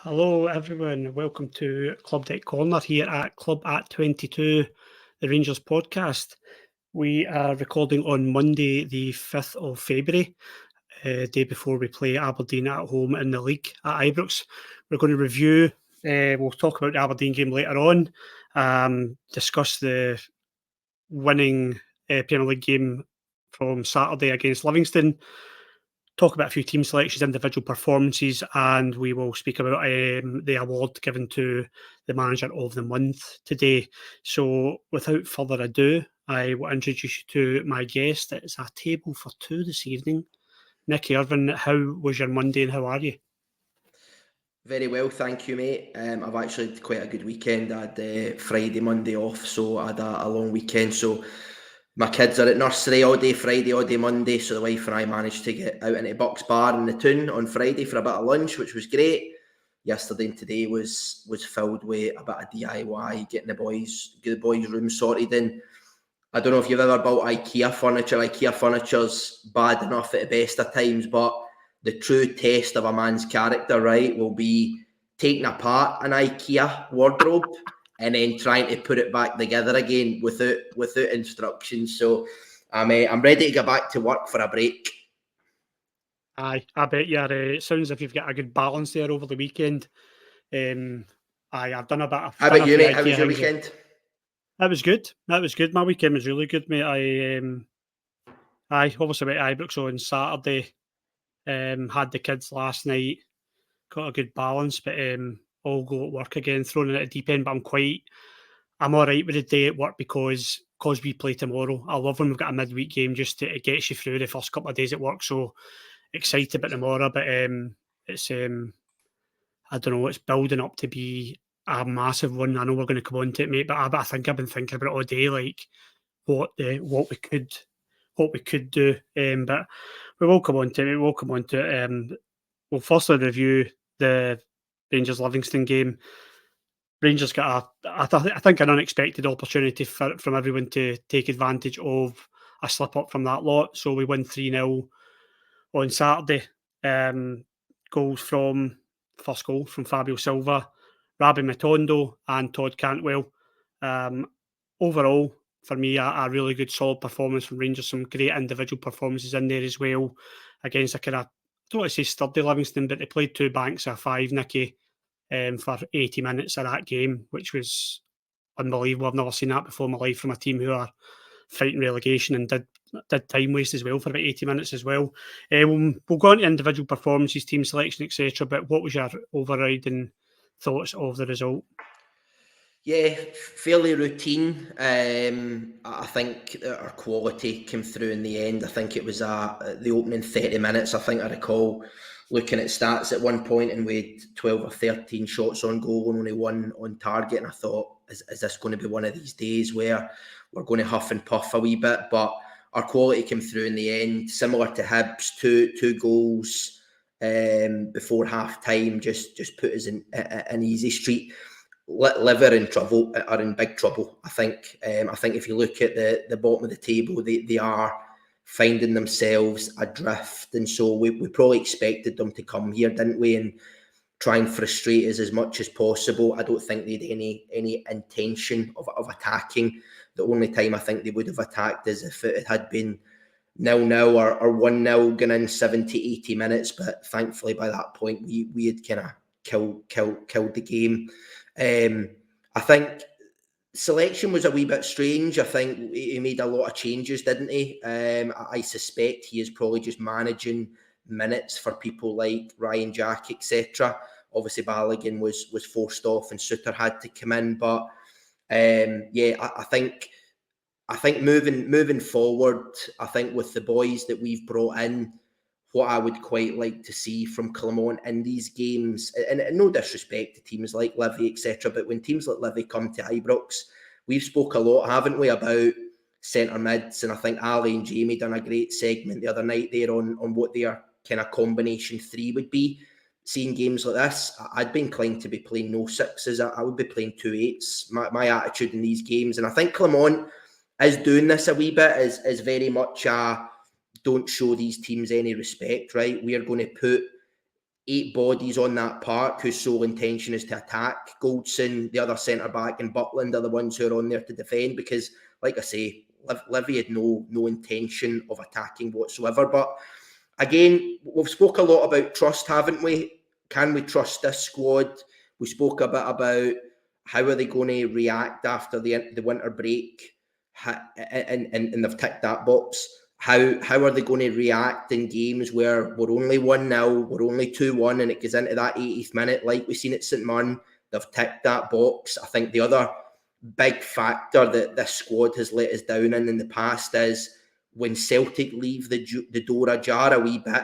Hello, everyone. Welcome to Club Deck Corner here at Club at 22, the Rangers podcast. We are recording on Monday, the 5th of February, day before we play Aberdeen at home in the league at Ibrox. We're going to review, we'll talk about the Aberdeen game later on, discuss the winning Premier League game from Saturday against Livingston, talk about a few team selections, individual performances, and we will speak about the award given to the Manager of the Month today. So without further ado, I will introduce you to my guest. It's a table for two this evening. Nicky Irvin, how was your Monday and how are you? Very well, thank you, mate. I've actually had quite a good weekend. I had Friday, Monday off, so I had a long weekend. So my kids are at nursery all day Friday, all day Monday. So the wife and I managed to get out into Bucks Bar in the Toon on Friday for a bit of lunch, which was great. Yesterday and today was filled with a bit of DIY, getting the boys' room sorted in. I don't know if you've ever bought IKEA furniture. IKEA furniture's bad enough at the best of times, but the true test of a man's character, right, will be taking apart an IKEA wardrobe and then trying to put it back together again without instructions. So I'm ready to go back to work for a break. Aye, I bet you are. It sounds as if you've got a good balance there over the weekend. I've done a bit. How Done about a you, few mate? How was IKEA your things. weekend? That was good. That was good. My weekend was really good, mate. I obviously went to Ibrox on Saturday. Had the kids last night. Got a good balance, but I'll go at work again, thrown in at the deep end. But I'm all right with the day at work because we play tomorrow. I love when we've got a midweek game, just it gets you through the first couple of days at work. So excited about tomorrow, but it's I don't know, it's building up to be a massive one. I know we're going to come on to it, mate, but I think I've been thinking about it all day, like what we could do. But we will come on to it. We'll come on to it. We'll firstly review the Rangers Livingston game. Rangers got I think an unexpected opportunity from everyone to take advantage of a slip up from that lot. So we win 3-0 on Saturday. Goals from first goal from Fabio Silva, Rabbi Matondo, and Todd Cantwell. Overall, for me, a really good solid performance from Rangers. Some great individual performances in there as well against a kind of, I don't want to say sturdy Livingston, but they played two banks of five, Nicky, for 80 minutes of that game, which was unbelievable. I've never seen that before in my life from a team who are fighting relegation and did time waste as well for about 80 minutes as well. We'll go on to individual performances, team selection, etc. But what was your overriding thoughts of the result? Yeah, fairly routine. I think our quality came through in the end. I think it was the opening 30 minutes. I think I recall looking at stats at one point and we had 12 or 13 shots on goal and only one on target. And I thought, is this going to be one of these days where we're going to huff and puff a wee bit? But our quality came through in the end. Similar to Hibs, two goals before half time just put us in an easy street. Liver are in big trouble. I think if you look at the bottom of the table, they are finding themselves adrift, and so we probably expected them to come here, didn't we, and try and frustrate us as much as possible. I don't think they had any intention of attacking. The only time I think they would have attacked is if it had been 0-0 or 1-0 going in 70, 80 minutes. But thankfully by that point we had kind of killed the game. I think selection was a wee bit strange. I think he made a lot of changes, didn't he? I suspect he is probably just managing minutes for people like Ryan Jack, etc. Obviously Balogun was forced off and Suter had to come in, but I think moving forward, I think with the boys that we've brought in, what I would quite like to see from Clermont in these games, and no disrespect to teams like Livi, etc., but when teams like Livi come to Ibrox, we've spoke a lot, haven't we, about centre mids, and I think Ali and Jamie done a great segment the other night there on what their kind of combination three would be. Seeing games like this, I'd be inclined to be playing no sixes. I would be playing 2 8s. My attitude in these games, and I think Clermont is doing this a wee bit, is very much a don't show these teams any respect, right? We are going to put 8 bodies on that park whose sole intention is to attack. Goldson, the other centre-back, and Butland are the ones who are on there to defend because, like I say, Livi had no intention of attacking whatsoever. But again, we've spoke a lot about trust, haven't we? Can we trust this squad? We spoke a bit about how are they going to react after the winter break, and they've ticked that box. How are they going to react in games where we're only 1-0, we're only 2-1, and it goes into that 80th minute, like we've seen at St Mirren? They've ticked that box. I think the other big factor that this squad has let us down in the past is when Celtic leave the door ajar a wee bit,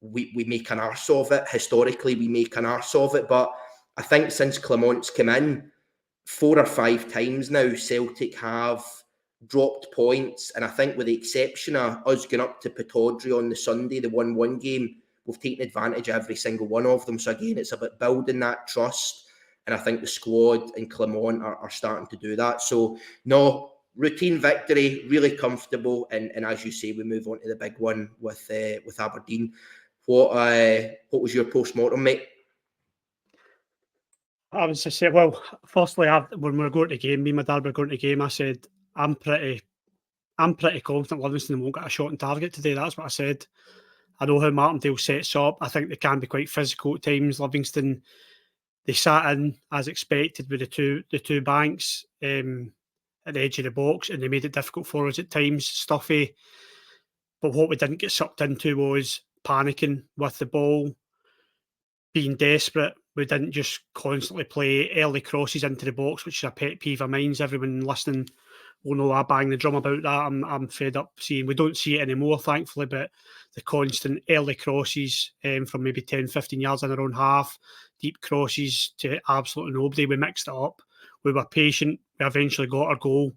we make an arse of it. Historically, we make an arse of it. But I think since Clement's come in, 4 or 5 times now, Celtic have dropped points. And I think with the exception of us going up to Pittodrie on the Sunday, the 1-1 game, we've taken advantage of every single one of them. So again, it's about building that trust. And I think the squad and Clement are starting to do that. So, no, routine victory, really comfortable. And as you say, we move on to the big one with Aberdeen. What was your post-mortem, mate? I was just saying, well, firstly, when we were going to the game, me and my dad were going to the game, I said, I'm pretty confident Livingston won't get a shot on target today. That's what I said. I know how Martindale sets up. I think they can be quite physical at times. Livingston, they sat in as expected with the two banks at the edge of the box, and they made it difficult for us at times, stuffy. But what we didn't get sucked into was panicking with the ball, being desperate. We didn't just constantly play early crosses into the box, which is a pet peeve of mine. Everyone listening will know I bang the drum about that. I'm fed up seeing, we don't see it anymore, thankfully, but the constant early crosses from maybe 10, 15 yards in our own half, deep crosses to absolutely nobody. We mixed it up. We were patient. We eventually got our goal.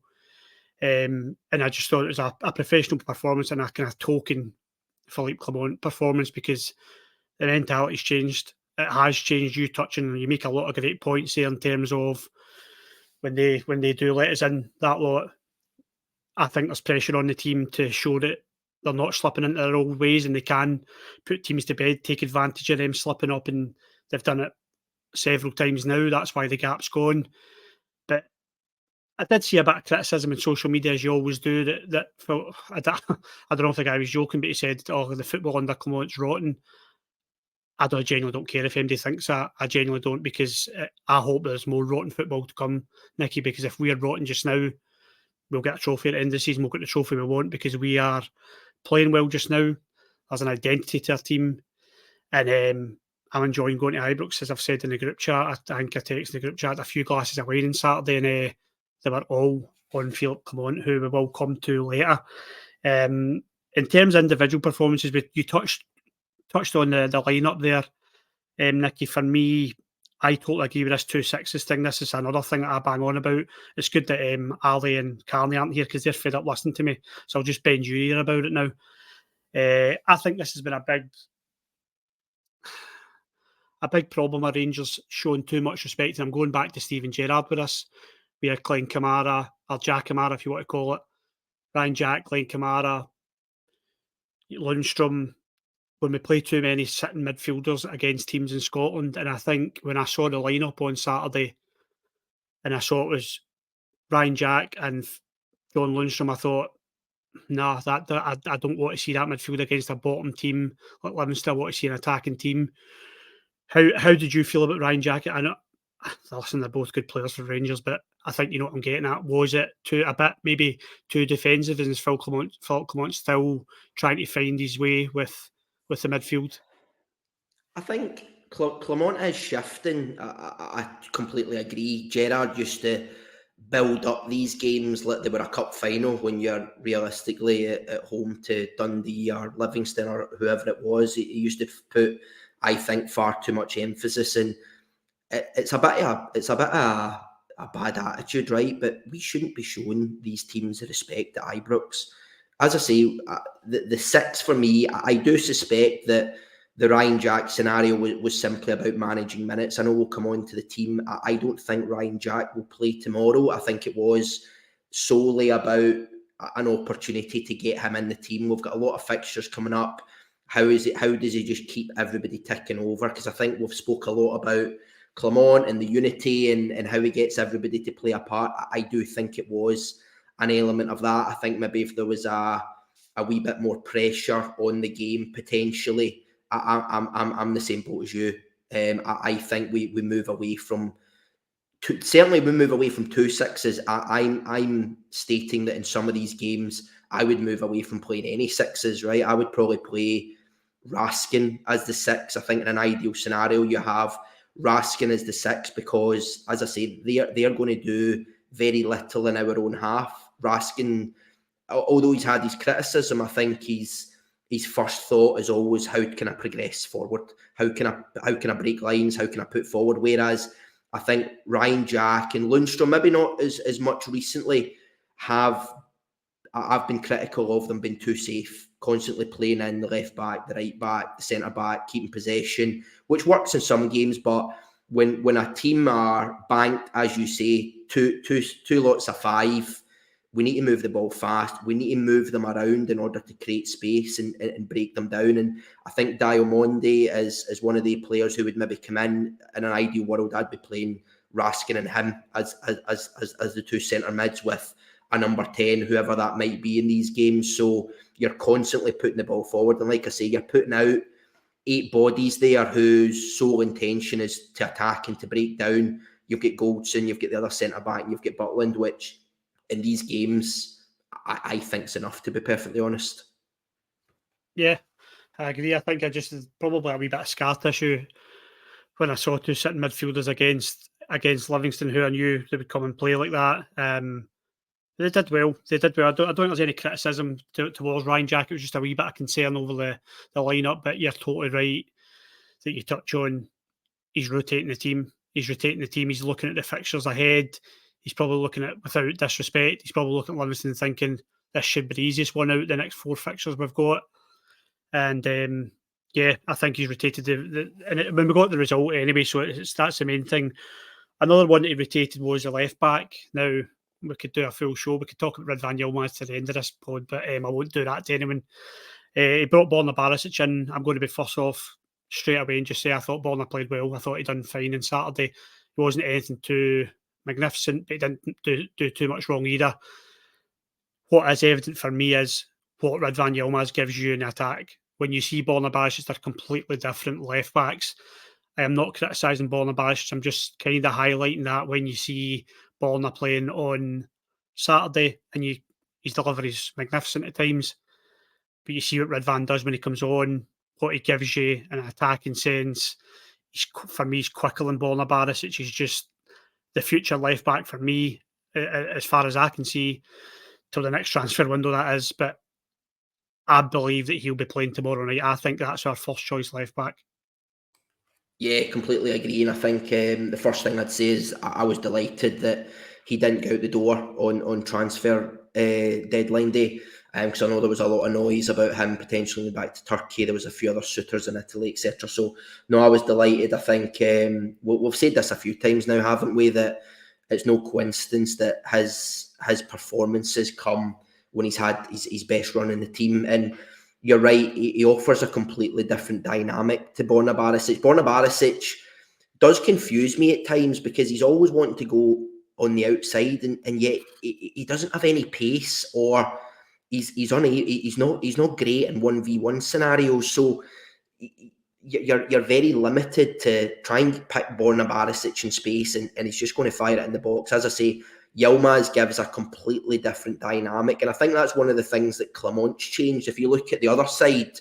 And I just thought it was a professional performance and a kind of token Philippe Clement performance because the mentality's changed. It has changed. You make a lot of great points there in terms of when they do let us in that lot. I think there's pressure on the team to show that they're not slipping into their old ways and they can put teams to bed, take advantage of them slipping up, and they've done it several times now. That's why the gap's gone. But I did see a bit of criticism on social media, as you always do, that I don't know if the guy was joking, but he said, oh, the football under Clement's rotten. I genuinely don't care if anybody thinks that. I genuinely don't, because I hope there's more rotten football to come, Nicky, because if we're rotten just now, we'll get a trophy at the end of the season. We'll get the trophy we want because we are playing well just now. There's an identity to our team. And I'm enjoying going to Ibrox, as I've said in the group chat. I think I texted the group chat a few glasses of wine on Saturday, and they were all on Philippe Clement, who we will come to later. In terms of individual performances, you touched on the lineup there, Nicky. For me, I totally agree with this 2-6s thing. This is another thing that I bang on about. It's good that Ali and Carney aren't here because they're fed up listening to me. So I'll just bend your ear about it now. I think this has been a big problem with Rangers showing too much respect. And I'm going back to Steven Gerrard with this. We had Glenn Kamara, or Jack Kamara, if you want to call it. Ryan Jack, Glenn Kamara, Lundstrom, when we play too many sitting midfielders against teams in Scotland. And I think when I saw the lineup on Saturday and I saw it was Ryan Jack and John Lundstrom, I thought, nah, I don't want to see that midfield against a bottom team like Livingston. I want to see an attacking team. How did you feel about Ryan Jack? I know, listen, they're both good players for Rangers, but I think you know what I'm getting at. Was it maybe too defensive? And is Phil Clement still trying to find his way with the midfield? I think Clement is shifting. I completely agree. Gerrard used to build up these games like they were a cup final when you're realistically at home to Dundee or Livingston or whoever it was. He used to put, I think, far too much emphasis in. It's a bit of a bad attitude, right? But we shouldn't be showing these teams the respect at Ibrox. As I say, the 6 for me, I do suspect that the Ryan Jack scenario was simply about managing minutes. I know we'll come on to the team. I don't think Ryan Jack will play tomorrow. I think it was solely about an opportunity to get him in the team. We've got a lot of fixtures coming up. How does he just keep everybody ticking over? Because I think we've spoke a lot about Clement and the unity and how he gets everybody to play a part. I do think it was an element of that. I think maybe if there was a wee bit more pressure on the game potentially, I'm the same boat as you. I think we move away from certainly we move away from 2 6s. I'm stating that in some of these games I would move away from playing any 6s. Right, I would probably play Raskin as the 6. I think in an ideal scenario you have Raskin as the 6 because, as I say, they're going to do very little in our own half. Raskin, although he's had his criticism, I think his first thought is always how can I progress forward? How can I break lines? How can I put forward? Whereas I think Ryan Jack and Lundstrom, maybe not as much recently, I've been critical of them being too safe, constantly playing in the left back, the right back, the centre back, keeping possession, which works in some games, but when a team are banked, as you say, two lots of 5, we need to move the ball fast. We need to move them around in order to create space and break them down. And I think Diamonde is one of the players who would maybe come in an ideal world. I'd be playing Raskin and him as the 2 centre mids with a number 10, whoever that might be in these games. So you're constantly putting the ball forward. And like I say, you're putting out 8 bodies there whose sole intention is to attack and to break down. You've got Goldson, you've got the other centre-back, and you've got Butland, which in these games, I think is enough, to be perfectly honest. Yeah, I agree. I think I just probably a wee bit of scar tissue when I saw 2 sitting midfielders against Livingston, who I knew they would come and play like that. They did well. I don't think there's any criticism towards Ryan Jack. It was just a wee bit of concern over the lineup. But you're totally right that you touch on. He's rotating the team. He's looking at the fixtures ahead. He's probably looking at, without disrespect, he's probably looking at Livingston thinking this should be the easiest one out the next 4 fixtures we've got. And yeah, I think he's rotated when we got the result anyway, so that's the main thing. Another one that he rotated was the left back. Now, we could do a full show. We could talk about Ridvan Yilmaz to the end of this pod, but I won't do that to anyone. He brought Borna Barisic in. I'm going to be first off straight away and just say I thought Borna played well. I thought he done fine on Saturday. He wasn't anything too magnificent, but he didn't do too much wrong either. What is evident for me is what Ridvan Yilmaz gives you in attack. When you see Borna Barisic, they're completely different left backs. I am not criticising Borna Barisic. I'm just kind of highlighting that when you see Borna playing on Saturday and his delivery is magnificent at times, but you see what Ridvan does when he comes on, what he gives you in an attacking sense. For me, he's quicker than Borna Barisic. He's just the future left back for me, as far as I can see, till the next transfer window, that is. But I believe that he'll be playing tomorrow night. I think that's our first choice left back. Yeah, completely agree. And I think the first thing I'd say is I was delighted that he didn't go out the door on transfer deadline day, because I know there was a lot of noise about him potentially going back to Turkey. There was a few other suitors in Italy, etc. So, no, I was delighted. I think we've said this a few times now, haven't we, that it's no coincidence that his performances come when he's had his best run in the team. And you're right, he offers a completely different dynamic to Borna Barisic. Borna Barisic does confuse me at times because he's always wanting to go on the outside, and yet he doesn't have any pace, or he's not great in 1v1 scenarios. So you're very limited to try and pick Borna Barisic in space, and he's just going to fire it in the box. As I say, Yilmaz gives a completely different dynamic, and I think that's one of the things that Clement's changed. If you look at the other side,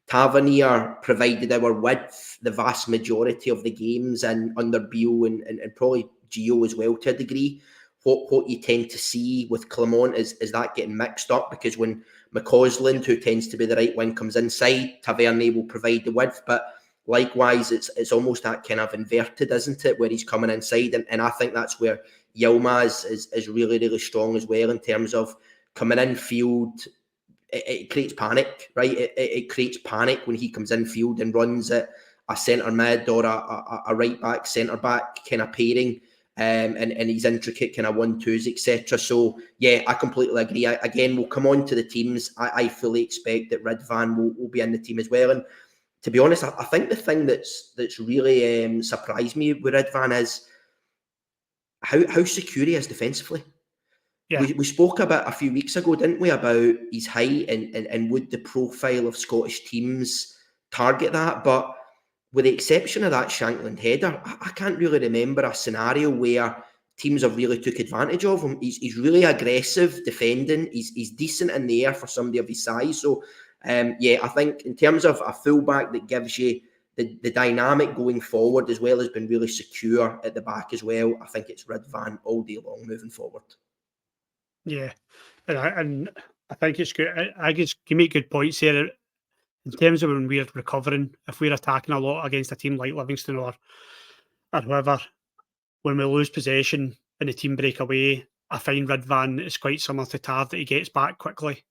Tavernier provided our width the vast majority of the games, and under Beale and probably Gio as well to a degree. What you tend to see with Clement is that getting mixed up, because when McCausland, who tends to be the right wing, comes inside, Tavernier will provide the width, but likewise it's almost that kind of inverted, isn't it, where he's coming inside, and I think that's where Yilmaz is really, really strong as well in terms of coming in field. It creates panic, right? It creates panic when he comes in field and runs at a centre mid or a right back, centre back kind of pairing, and his intricate kind of 1-2s, etc. So yeah, I completely agree. Again, we'll come on to the teams. I fully expect that Ridvan will be in the team as well. And to be honest, I think the thing that's really surprised me with Ridvan is how secure he is defensively. Yeah. We spoke about a few weeks ago, didn't we, about his height and would the profile of Scottish teams target that? But with the exception of that Shankland header, I can't really remember a scenario where teams have really took advantage of him. He's really aggressive defending. He's decent in the air for somebody of his size. So, yeah, I think in terms of a fullback that gives you the dynamic going forward, as well as being really secure at the back as well, I think it's Ridvan all day long moving forward. Yeah, and I think it's good. I guess you make good points here in terms of when we're recovering. If we're attacking a lot against a team like Livingston or whoever, when we lose possession and the team break away, I find Ridvan is quite similar to Tav, that he gets back quickly.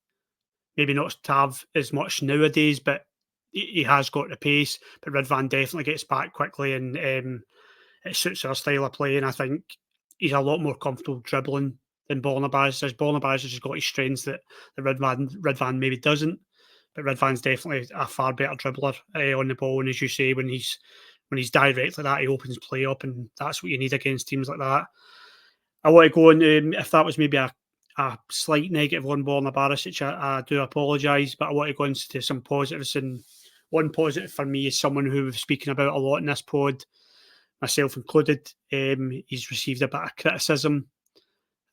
Maybe not Tav as much nowadays, but he has got the pace. But Ridvan definitely gets back quickly, and it suits our style of play. And I think he's a lot more comfortable dribbling than Barnabas. As Barnabas has got his strengths that Ridvan maybe doesn't. But Ridvan's definitely a far better dribbler on the ball. And as you say, when he's direct like that, he opens play up, and that's what you need against teams like that. I want to go on, if that was maybe a slight negative on Barnabas, which I do apologise, but I want to go into some positives. And one positive for me is someone who we've spoken about a lot in this pod, myself included. He's received a bit of criticism.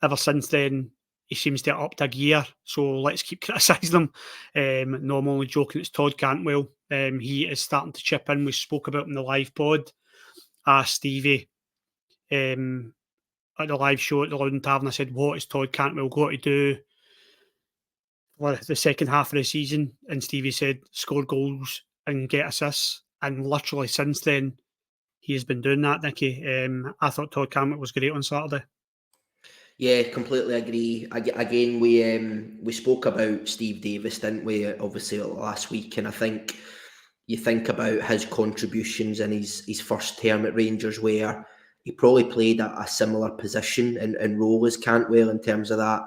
Ever since then, he seems to have upped a gear, so let's keep criticising him. No, I'm only joking, it's Todd Cantwell. He is starting to chip in. We spoke about him in the live pod. Stevie, at the live show at the Loudon Tavern, I said, what is Todd Cantwell got to do for the second half of the season? And Stevie said, score goals and get assists. And literally since then, he has been doing that, Nicky. I thought Todd Cantwell was great on Saturday. Yeah, completely agree. Again, we spoke about Steve Davis, didn't we? Obviously last week, and I think you think about his contributions in his first term at Rangers, where he probably played a similar position and role as Cantwell in terms of that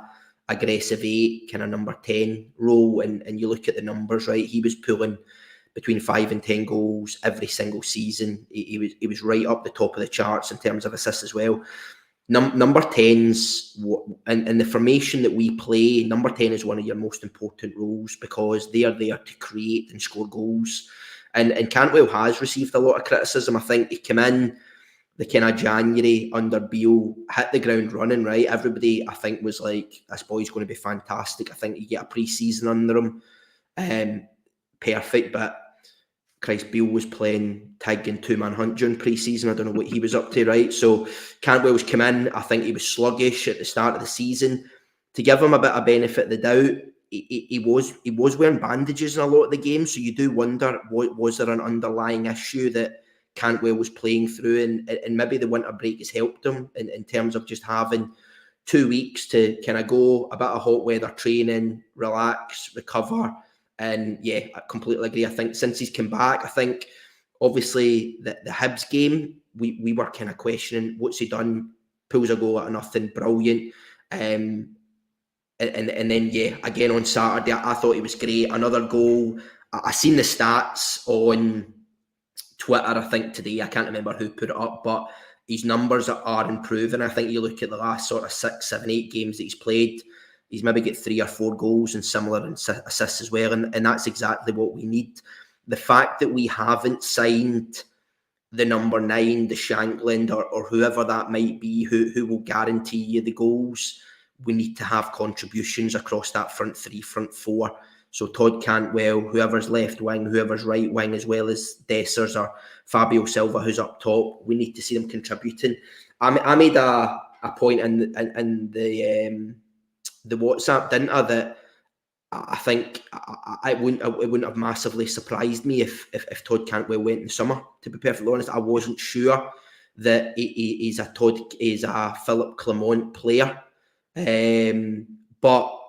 aggressive 8, kind of number 10 role. And you look at the numbers, right? He was pulling between 5 and 10 goals every single season. He was right up the top of the charts in terms of assists as well. Number 10s, in the formation that we play, number 10 is one of your most important roles because they are there to create and score goals. And Cantwell has received a lot of criticism. I think he came in the kind of January under Beale, hit the ground running, right? Everybody, I think, was like, this boy's going to be fantastic. I think you get a pre-season under him. Perfect, but Christ, Beale was playing Tig and two-man hunt during pre-season. I don't know what he was up to, right? So Cantwell's come in. I think he was sluggish at the start of the season. To give him a bit of benefit of the doubt, he was wearing bandages in a lot of the games. So you do wonder, was there an underlying issue that Cantwell was playing through? And maybe the winter break has helped him in terms of just having 2 weeks to kind of go a bit of hot weather training, relax, recover. And yeah, I completely agree. I think since he's come back, I think obviously the Hibs game, we were kind of questioning what's he done. Pulls a goal out of nothing, brilliant. And then yeah, again on Saturday, I thought he was great. Another goal. I seen the stats on Twitter, I think today. I can't remember who put it up, but his numbers are improving. I think you look at the last sort of 6, 7, 8 games that he's played, he's maybe got 3 or 4 goals and similar assists as well. And that's exactly what we need. The fact that we haven't signed the number 9, the Shankland, or whoever that might be, who will guarantee you the goals, we need to have contributions across that front 3, front 4. So Todd Cantwell, whoever's left wing, whoever's right wing, as well as Dessers or Fabio Silva, who's up top, we need to see them contributing. I made a point in the WhatsApp, didn't I, that I think it wouldn't have massively surprised me if Todd Cantwell went in the summer. To be perfectly honest, I wasn't sure that he's a Philip Clement player. But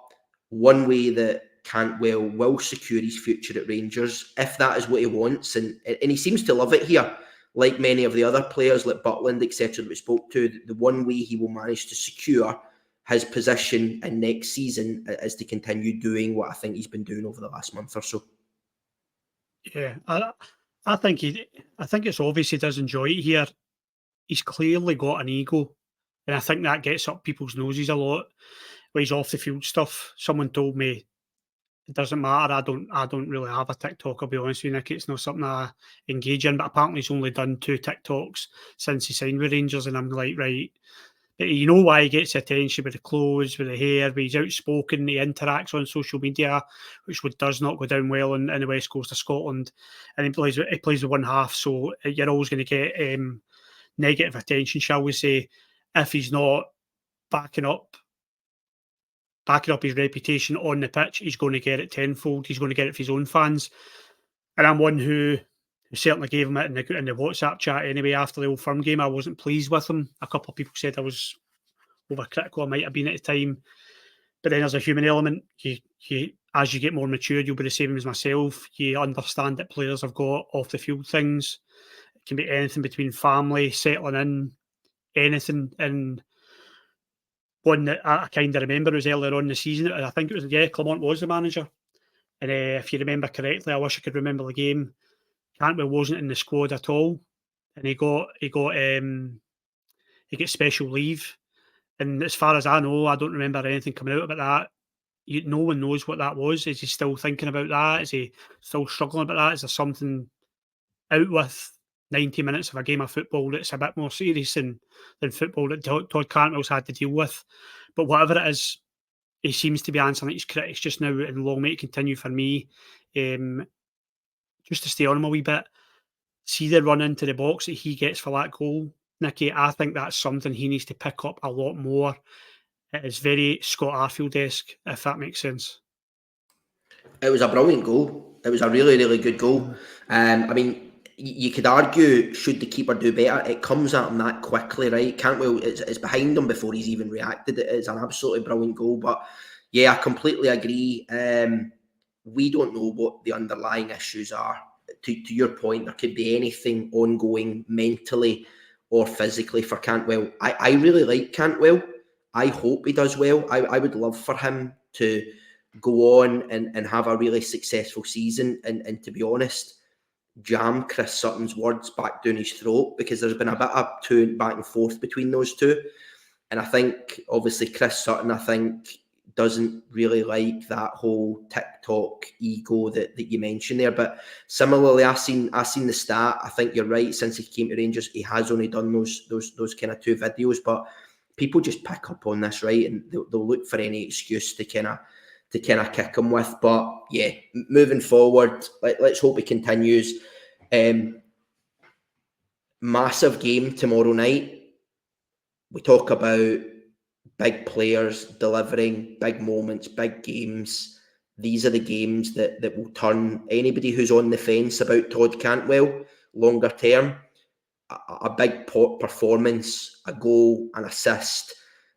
one way that Cantwell will secure his future at Rangers, if that is what he wants, and he seems to love it here. like many of the other players, like Butland, etc., that we spoke to, the one way he will manage to secure his position in next season is to continue doing what I think he's been doing over the last month or so. Yeah, I think it's obvious he does enjoy it here. He's clearly got an ego, and I think that gets up people's noses a lot. When he's off the field stuff, someone told me it doesn't matter. I don't really have a TikTok. I'll be honest with you, Nick. It's not something I engage in. But apparently, he's only done 2 TikToks since he signed with Rangers, and I'm like, right. But you know why he gets attention with the clothes, with the hair, but he's outspoken, he interacts on social media, which does not go down well in the West Coast of Scotland. And he plays with one half, so you're always going to get negative attention, shall we say, if he's not backing up his reputation on the pitch. He's going to get it tenfold. He's going to get it for his own fans. And I'm one who certainly gave him it in the WhatsApp chat anyway after the Old Firm game. I wasn't pleased with him. A couple of people said I was overcritical. I might have been at the time. But then there's a human element. As you get more mature, you'll be the same as myself. You understand that players have got off the field things. It can be anything between family, settling in, anything. And one that I kind of remember was earlier on in the season. I think it was, Clement was the manager. And if you remember correctly, I wish I could remember the game. Cantwell wasn't in the squad at all, and he got special leave. And as far as I know, I don't remember anything coming out about that. No one knows what that was. Is he still thinking about that? Is he still struggling about that? Is there something out with 90 minutes of a game of football that's a bit more serious than football that Todd Cantwell's had to deal with? But whatever it is, he seems to be answering his critics just now, and long may it continue for me. Just to stay on him a wee bit, see the run into the box that he gets for that goal, Nicky. I think that's something he needs to pick up a lot more. It is very Scott Arfield-esque, if that makes sense. It was a brilliant goal. It was a really, really good goal. I mean, you could argue, should the keeper do better? It comes at him that quickly, right? Cantwell is behind him before he's even reacted. It is an absolutely brilliant goal. But yeah, I completely agree. We don't know what the underlying issues are. To your point, there could be anything ongoing mentally or physically for Cantwell. I really like Cantwell. I hope he does well. I would love for him to go on and have a really successful season. And to be honest, jam Chris Sutton's words back down his throat, because there's been a bit of back and forth between those two. And I think, obviously, Chris Sutton, doesn't really like that whole TikTok ego that you mentioned there. But similarly, I seen the stat. I think you're right. Since he came to Rangers, he has only done those kind of 2 videos. But people just pick up on this, right? And they'll look for any excuse to kind of kick him with. But yeah, moving forward, let's hope he continues. Massive game tomorrow night. We talk about big players delivering big moments, big games. These are the games that will turn anybody who's on the fence about Todd Cantwell longer term. A big performance, a goal, an assist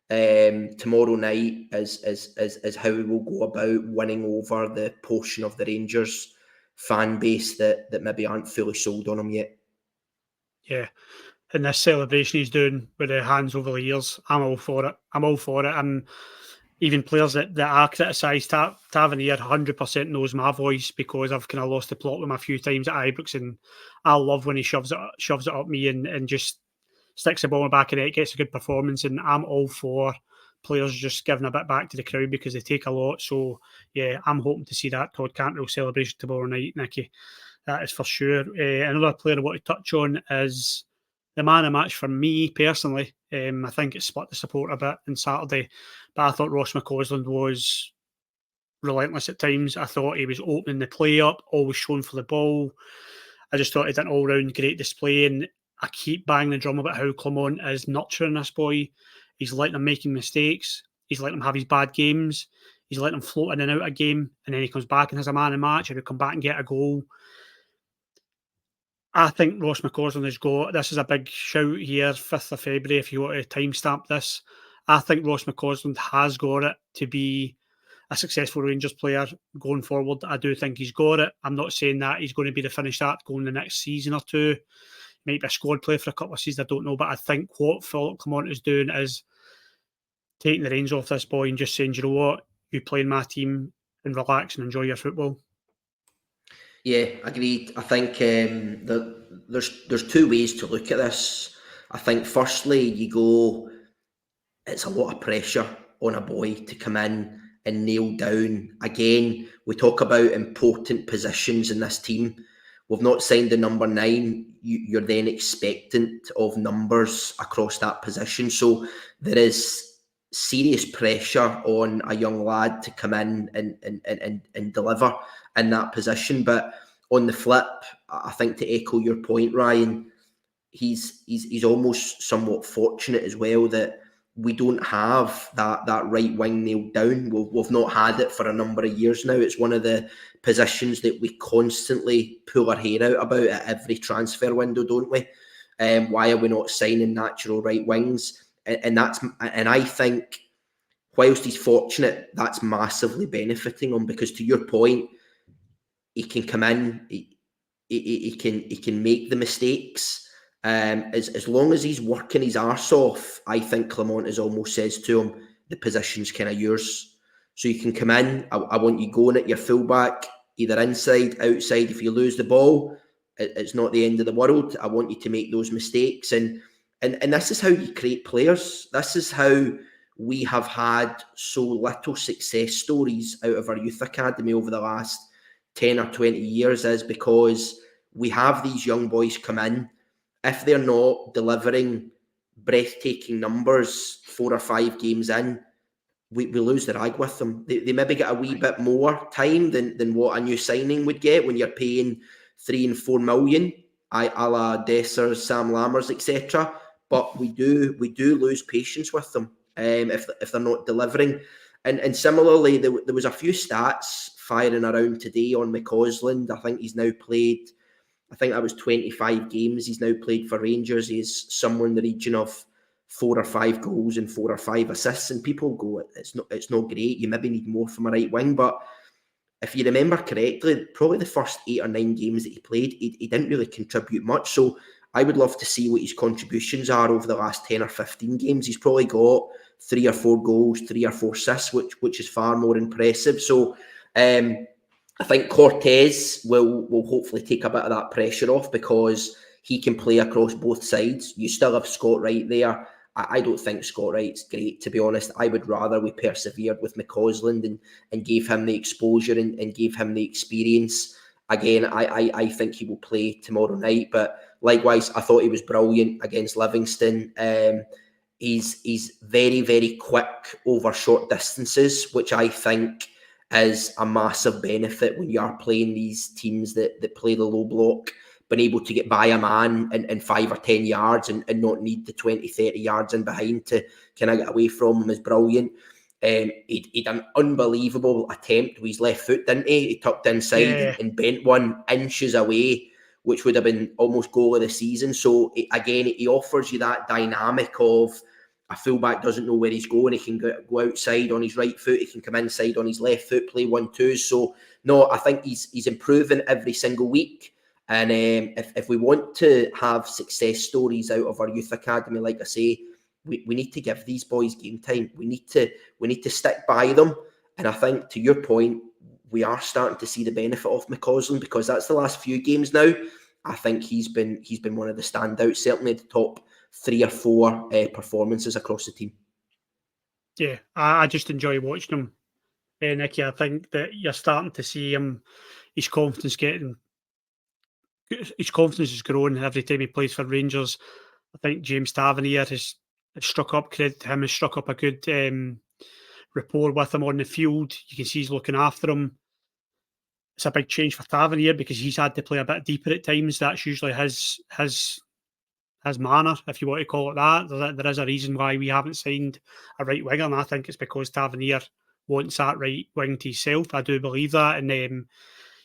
tomorrow night is how we will go about winning over the portion of the Rangers fan base that maybe aren't fully sold on him yet. Yeah. And this celebration he's doing with the hands over the ears, I'm all for it. And even players that I criticise, Tavernier 100% knows my voice, because I've kind of lost the plot with him a few times at Ibrox, and I love when he shoves it up me and just sticks the ball in the back of the net, gets a good performance, and I'm all for players just giving a bit back to the crowd, because they take a lot. So yeah, I'm hoping to see that Todd Cantwell celebration tomorrow night, Nicky. That is for sure. Another player I want to touch on is the man of match for me personally. I think it split the support a bit on Saturday, but I thought Ross McCausland was relentless at times. I thought he was opening the play up, always showing for the ball. I just thought he did an all-round great display, and I keep banging the drum about how Clement is nurturing this boy. He's letting him making mistakes. He's letting him have his bad games. He's letting him float in and out of a game, and then he comes back and has a man of match, and he'll come back and get a goal. I think Ross McCausland has got, this is a big shout here, 5th of February, if you want to timestamp this. I think Ross McCausland has got it to be a successful Rangers player going forward. I do think he's got it. I'm not saying that he's going to be the finished article in the next season or two. might be a squad player for a couple of seasons, I don't know. But I think what Philip Clement is doing is taking the reins off this boy and just saying, you know what, you play in my team and relax and enjoy your football. Yeah, agreed. I think there's two ways to look at this. I think firstly, you go, it's a lot of pressure on a boy to come in and nail down. Again, we talk about important positions in this team. We've not signed the number 9. You're then expectant of numbers across that position. So there is serious pressure on a young lad to come in and deliver in that position. But on the flip, I think to echo your point, Ryan, he's almost somewhat fortunate as well that we don't have that right wing nailed down. We've not had it for a number of years now. It's one of the positions that we constantly pull our hair out about at every transfer window, don't we? Why are we not signing natural right wings? And I think whilst he's fortunate, that's massively benefiting him, because to your point, he can come in, he can make the mistakes. As long as he's working his arse off, I think Clement almost says to him, the position's kind of yours. So you can come in, I want you going at your fullback, either inside, outside. If you lose the ball, it's not the end of the world. I want you to make those mistakes. And this is how you create players. This is how we have had so little success stories out of our youth academy over the last 10 or 20 years, is because we have these young boys come in. If they're not delivering breathtaking numbers 4 or 5 games in, we lose the rag with them. They maybe get a wee bit more time than what a new signing would get when you're paying 3 and 4 million, a la Dessers, Sam Lammers, etc. But we do lose patience with them if they're not delivering. And similarly, there was a few stats firing around today on McCausland. I think he's now played, I think that was 25 games he's now played for Rangers. He's somewhere in the region of 4 or 5 goals and 4 or 5 assists. And people go, it's not great. You maybe need more from a right wing. But if you remember correctly, probably the first 8 or 9 games that he played, he didn't really contribute much. So I would love to see what his contributions are over the last 10 or 15 games. He's probably got 3 or 4 goals, 3 or 4 assists, which is far more impressive. So I think Cortez will hopefully take a bit of that pressure off, because he can play across both sides. You still have Scott Wright there. I don't think Scott Wright's great, to be honest. I would rather we persevered with McCausland and gave him the exposure and gave him the experience. Again, I think he will play tomorrow night. But likewise, I thought he was brilliant against Livingston. He's very, very quick over short distances, which I think is a massive benefit when you are playing these teams that play the low block. Being able to get by a man in 5 or 10 yards and not need the 20, 30 yards in behind to kind of get away from him is brilliant. He done an unbelievable attempt with his left foot, didn't he? He tucked inside and bent one inches away, which would have been almost goal of the season. So again, he offers you that dynamic of a fullback doesn't know where he's going. He can go outside on his right foot. He can come inside on his left foot, play 1-2. So no, I think he's improving every single week. And if we want to have success stories out of our youth academy, like I say, we need to give these boys game time. We need to stick by them. And I think, to your point, we are starting to see the benefit of McCausland, because that's the last few games now. I think he's been one of the standouts, certainly the top 3 or 4 performances across the team. Yeah, I just enjoy watching him, Nicky. I think that you're starting to see him, his confidence is growing every time he plays for Rangers. I think James Tavernier has struck up a good rapport with him on the field. You can see he's looking after him. It's a big change for Tavernier, because he's had to play a bit deeper at times. That's usually his manner, if you want to call it that. There is a reason why we haven't signed a right winger, and I think it's because Tavernier wants that right wing to himself. I do believe that, and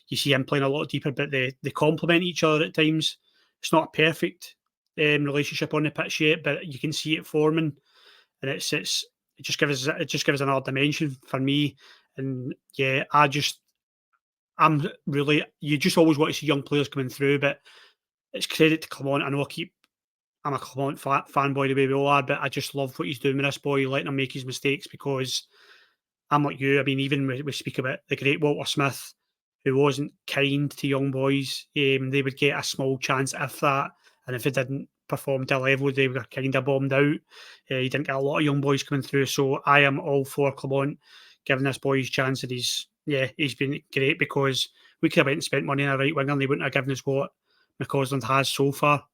you see him playing a lot deeper, but they complement each other at times. It's not a perfect relationship on the pitch yet, but you can see it forming, and it just gives us another dimension for me. And yeah, you just always want to see young players coming through, but it's credit to Clement. I know I'm a Clement fanboy the way we all are, but I just love what he's doing with this boy, letting him make his mistakes, because I'm like you. I mean, even we speak about the great Walter Smith, who wasn't kind to young boys. They would get a small chance, if that, and if it didn't perform to a level, they were kind of bombed out. He didn't get a lot of young boys coming through, so I am all for Clement giving this boy his chance, and he's been great, because we could have went and spent money on a right winger and they wouldn't have given us what McCausland has so far.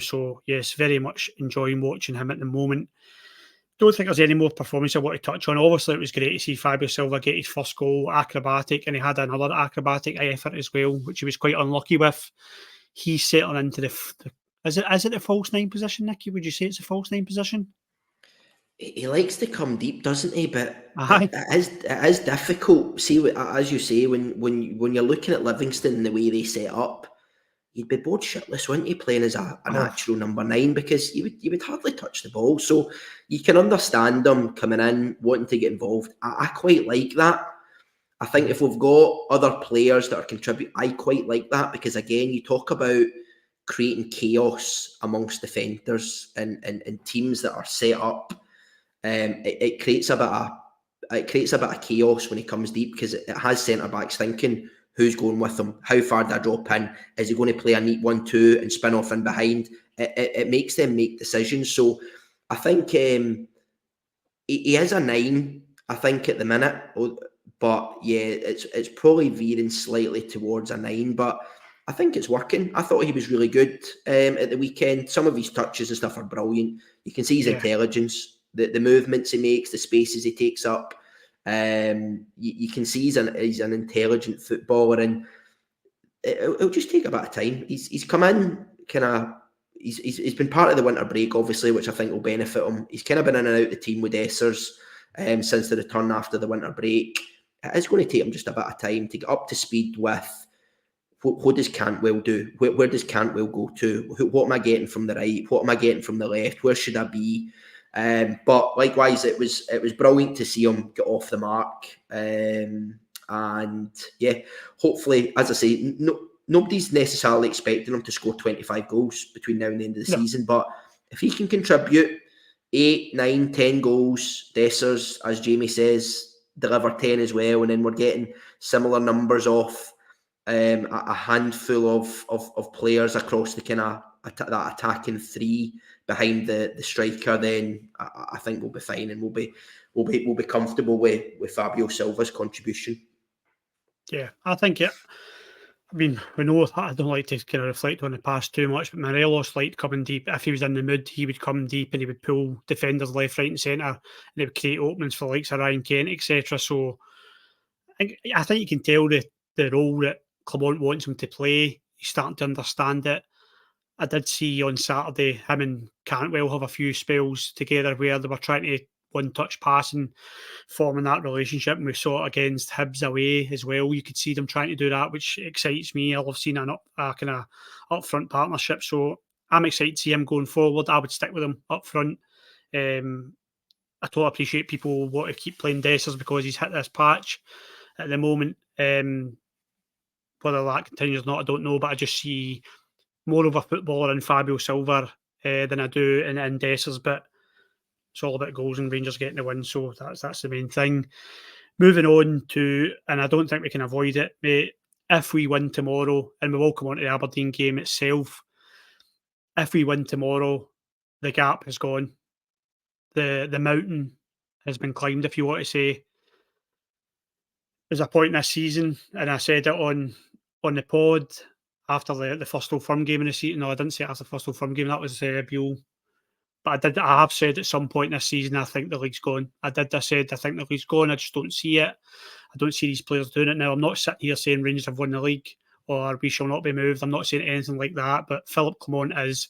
So yes, very much enjoying watching him at the moment. Don't think there's any more performance I want to touch on. Obviously, it was great to see Fabio Silva get his first goal, acrobatic, and he had another acrobatic effort as well, which he was quite unlucky with. He's settling into is it the false nine position, Nicky? Would you say it's a false nine position? He likes to come deep, doesn't he? But Aye. it is difficult. See, as you say, when you're looking at Livingston and the way they set up, you'd be bored shitless, wouldn't you, playing as a natural number 9, because you would hardly touch the ball. So you can understand them coming in, wanting to get involved. I quite like that. I think if we've got other players that are contributing, I quite like that, because again, you talk about creating chaos amongst defenders and teams that are set up. It creates a bit of chaos when he comes deep, because it has centre backs thinking, who's going with him? How far do I drop in? Is he going to play a neat 1-2 and spin off in behind? It makes them make decisions. So I think he is a 9, I think, at the minute. But yeah, it's probably veering slightly towards a 9. But I think it's working. I thought he was really good at the weekend. Some of his touches and stuff are brilliant. You can see his intelligence, the movements he makes, the spaces he takes up. You can see he's an intelligent footballer, and it'll just take a bit of time. He's come in kind of. He's been part of the winter break, obviously, which I think will benefit him. He's kind of been in and out the team with Essers since the return after the winter break. It is going to take him just a bit of time to get up to speed with what does Cantwell do? Where does Cantwell go to? What am I getting from the right? What am I getting from the left? Where should I be? But likewise, it was brilliant to see him get off the mark. And yeah, hopefully, as I say, nobody's necessarily expecting him to score 25 goals between now and the end of the season. But if he can contribute 8, 9, 10 goals, Dessers, as Jamie says, deliver 10 as well, and then we're getting similar numbers off a handful of players across the kind of that attacking 3 behind the striker, then I think we'll be fine, and we'll be comfortable with Fabio Silva's contribution. Yeah, I think it. I mean, we know I don't like to kind of reflect on the past too much, but Morelos liked coming deep. If he was in the mood, he would come deep and he would pull defenders left, right, and centre, and he would create openings for likes of Ryan Kent, etc. So I think you can tell the role that Clement wants him to play. He's starting to understand it. I did see on Saturday him and Cantwell have a few spells together where they were trying to one-touch passing, forming that relationship, and we saw it against Hibs away as well. You could see them trying to do that, which excites me. I love seeing a kind of up-front partnership, so I'm excited to see him going forward. I would stick with him up front. I totally appreciate people want to keep playing Dessers because he's hit this patch at the moment. Whether that continues or not, I don't know, but I just see more of a footballer in Fabio Silva than I do in Dessers, but it's all about goals and Rangers getting the win, so that's the main thing. Moving on to, and I don't think we can avoid it, mate, if we win tomorrow, and we will come on to the Aberdeen game itself, if we win tomorrow, the gap has gone. The mountain has been climbed, if you want to say. There's a point in this season, and I said it on the pod after the first Old Firm game in the season. No, I didn't say it after the first Old Firm game. That was Buell. But I have said at some point this season, I think the league's gone. I said I think the league's gone. I just don't see it. I don't see these players doing it now. I'm not sitting here saying Rangers have won the league or we shall not be moved. I'm not saying anything like that. But Philip Clement is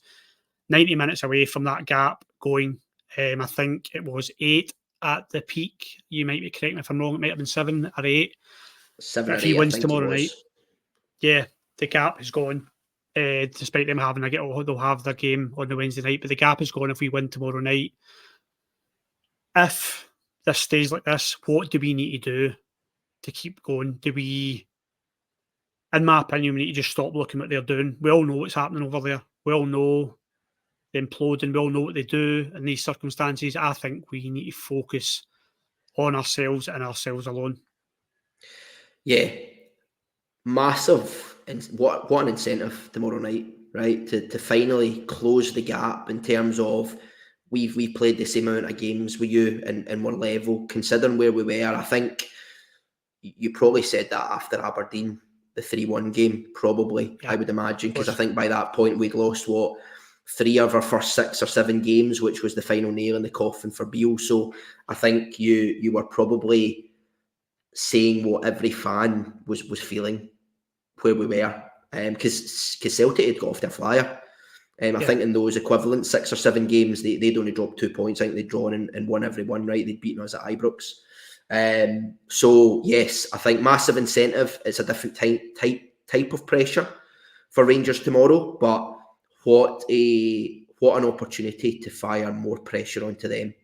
90 minutes away from that gap going. I think it was 8 at the peak. You might be correct me if I'm wrong. It might have been 7 or 8. 7 if or 8, he wins I think tomorrow it was. night, yeah, the gap is gone. Despite them having they'll have their game on the Wednesday night, but the gap is gone if we win tomorrow night. If this stays like this, what do we need to do to keep going? Do we in my opinion, we need to just stop looking what they're doing. We all know what's happening over there. We all know the imploding. We all know what they do in these circumstances. I think we need to focus on ourselves and ourselves alone. Yeah, massive. And what an incentive tomorrow night, right? To finally close the gap in terms of we've played the same amount of games with you and we're level. Considering where we were, I think you probably said that after Aberdeen, the 3-1 game, probably, Yeah, I would imagine, because I think by that point we'd lost, 3 of our first 6 or 7 games, which was the final nail in the coffin for Beale. So I think you were probably saying what every fan was feeling where we were, because Celtic had got off their flyer. I think in those equivalent 6 or 7 games, they'd only dropped 2 points. I think they'd drawn and won every one, right? They'd beaten us at Ibrox. So yes, I think massive incentive. It's a different type of pressure for Rangers tomorrow, but what an opportunity to fire more pressure onto them.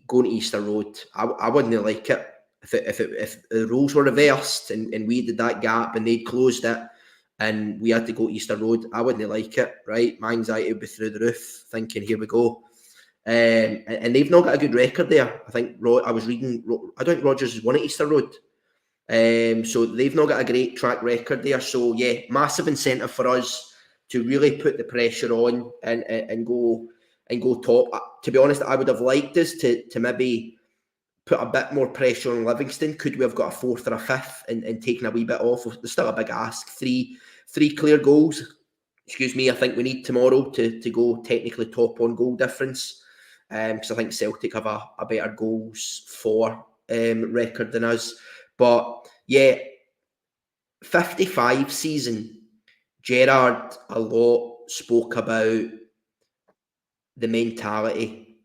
Going to Easter Road, I wouldn't like it if the rules were reversed and we did that gap and they'd closed it and we had to go to Easter Road. I wouldn't like it, right? My anxiety would be through the roof, thinking, here we go. And they've not got a good record there. I think I was reading, I don't think Rodgers has won at Easter Road. So they've not got a great track record there. So yeah, massive incentive for us to really put the pressure on and go top. To be honest, I would have liked us to maybe put a bit more pressure on Livingston. Could we have got a 4th or a 5th and taken a wee bit off? There's still a big ask. Three clear goals. Excuse me, I think we need tomorrow to go technically top on goal difference. Because I think Celtic have a better goals for record than us. But yeah, 55 season, Gerrard a lot spoke about the mentality.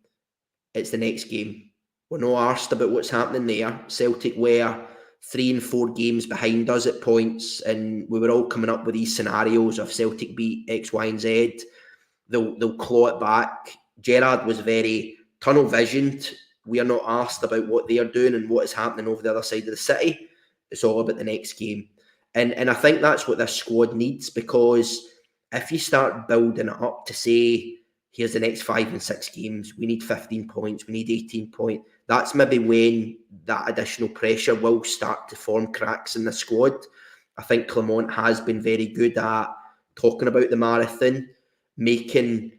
It's the next game. We're not arsed about what's happening there. Celtic were 3 and 4 games behind us at points, and we were all coming up with these scenarios of Celtic beat X, Y, and Z. They'll claw it back. Gerrard was very tunnel visioned. We are not asked about what they are doing and what is happening over the other side of the city. It's all about the next game. And I think that's what this squad needs, because if you start building it up to say, here's the next 5 and 6 games, we need 15 points, we need 18 points, that's maybe when that additional pressure will start to form cracks in the squad. I think Clement has been very good at talking about the marathon, making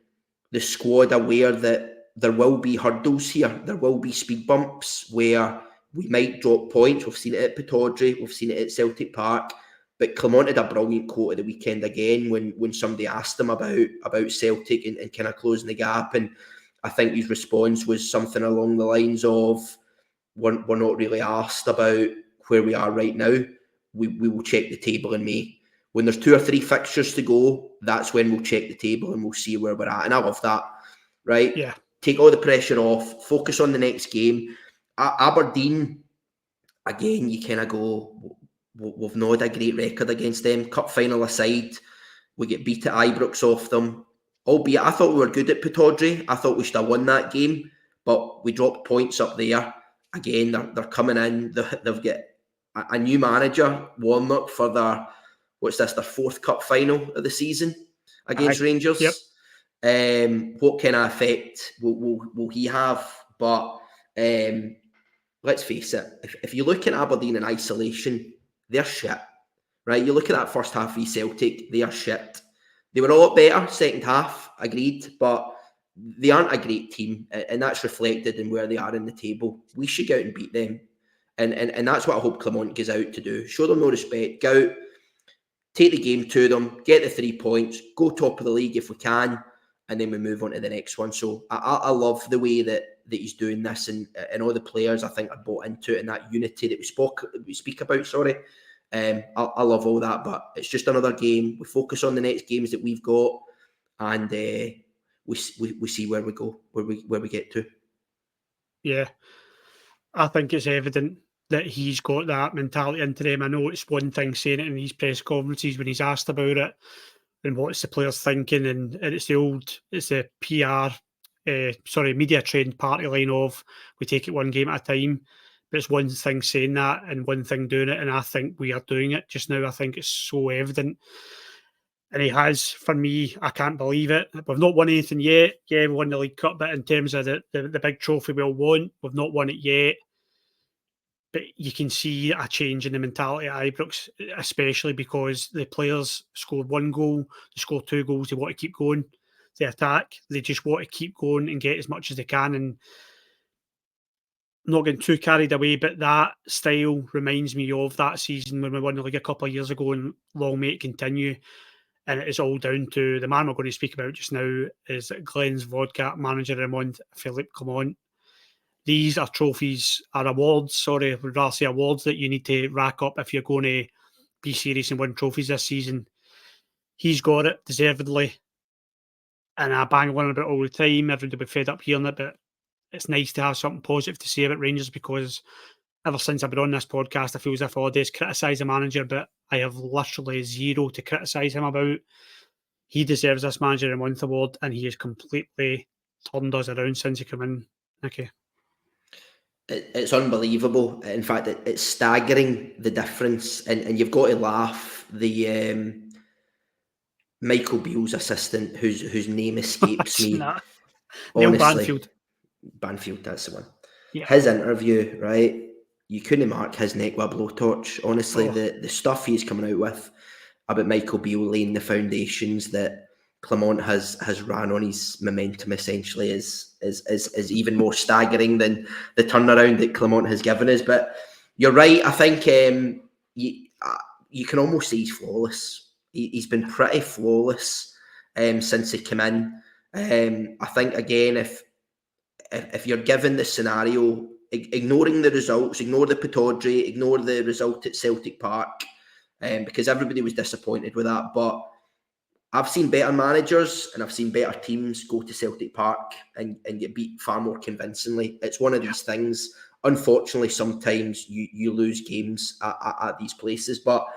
the squad aware that there will be hurdles here. There will be speed bumps where we might drop points. We've seen it at Pittodrie. We've seen it at Celtic Park. But Clement had a brilliant quote at the weekend again when somebody asked him about Celtic and kind of closing the gap. And I think his response was something along the lines of, we're not really asked about where we are right now. We will check the table in May. When there's 2 or 3 fixtures to go, that's when we'll check the table and we'll see where we're at. And I love that, right? Yeah. Take all the pressure off, focus on the next game. Aberdeen, again, you kind of go, we've not had a great record against them. Cup final aside, we get beat at Ibrox off them. Albeit, I thought we were good at Pittodrie. I thought we should have won that game, but we dropped points up there. Again, they're coming in. They've got a new manager, Warnock, for their 4th cup final of the season against Rangers. Yep. What kind of effect will he have? But let's face it, if you look at Aberdeen in isolation, they're shit, right? You look at that first half of Celtic, they are shit. They were a lot better second half, agreed, but they aren't a great team, and that's reflected in where they are in the table. We should go out and beat them, and that's what I hope Clement goes out to do. Show them no respect, go out, take the game to them, get the 3 points, go top of the league if we can, and then we move on to the next one. So I love the way that he's doing this, and all the players, I think, are bought into it, and that unity that we speak about. I love all that, but it's just another game. We focus on the next games that we've got, and we see where we go, where we get to. Yeah, I think it's evident that he's got that mentality into them. I know it's one thing saying it in these press conferences when he's asked about it and what's the players thinking, and it's the PR, media trained party line of we take it one game at a time. But it's one thing saying that and one thing doing it, and I think we are doing it just now. I think it's so evident. And he has, for me, I can't believe it. We've not won anything yet. Yeah, we won the League Cup, but in terms of the big trophy we all want, we've not won it yet. But you can see a change in the mentality at Ibrox, especially because the players scored 1 goal, they scored 2 goals, they want to keep going. They attack, they just want to keep going and get as much as they can. And not getting too carried away, but that style reminds me of that season when we won the league a couple of years ago, and long may it continue. And it is all down to the man we're going to speak about just now is Glenn's Vodka Manager of the Month, Philippe Clement. These are trophies, are awards, sorry, I would rather say awards that you need to rack up if you're going to be serious and win trophies this season. He's got it, deservedly. And I bang on about it all the time. Everybody will be fed up hearing it, but it's nice to have something positive to say about Rangers, because ever since I've been on this podcast, I feel as if all days criticise the manager, but I have literally zero to criticise him about. He deserves this Manager of the Month award, and he has completely turned us around since he came in, Nicky. It's unbelievable. In fact, it's staggering, the difference. And you've got to laugh. The Michael Beale's assistant, whose name escapes me. Neil Banfield. Banfield, that's the one. Yeah. His interview, right? You couldn't mark his neck with a blowtorch. Honestly, the stuff he's coming out with about Michael Beale laying the foundations that Clement has ran on his momentum essentially is even more staggering than the turnaround that Clement has given us. But you're right. I think you can almost say he's flawless. He's been pretty flawless since he came in. I think again, if you're given the scenario, ignoring the results, ignore the Pataudry, ignore the result at Celtic Park, because everybody was disappointed with that. But I've seen better managers and I've seen better teams go to Celtic Park and get beat far more convincingly. It's one of these things. Unfortunately, sometimes you lose games at these places. But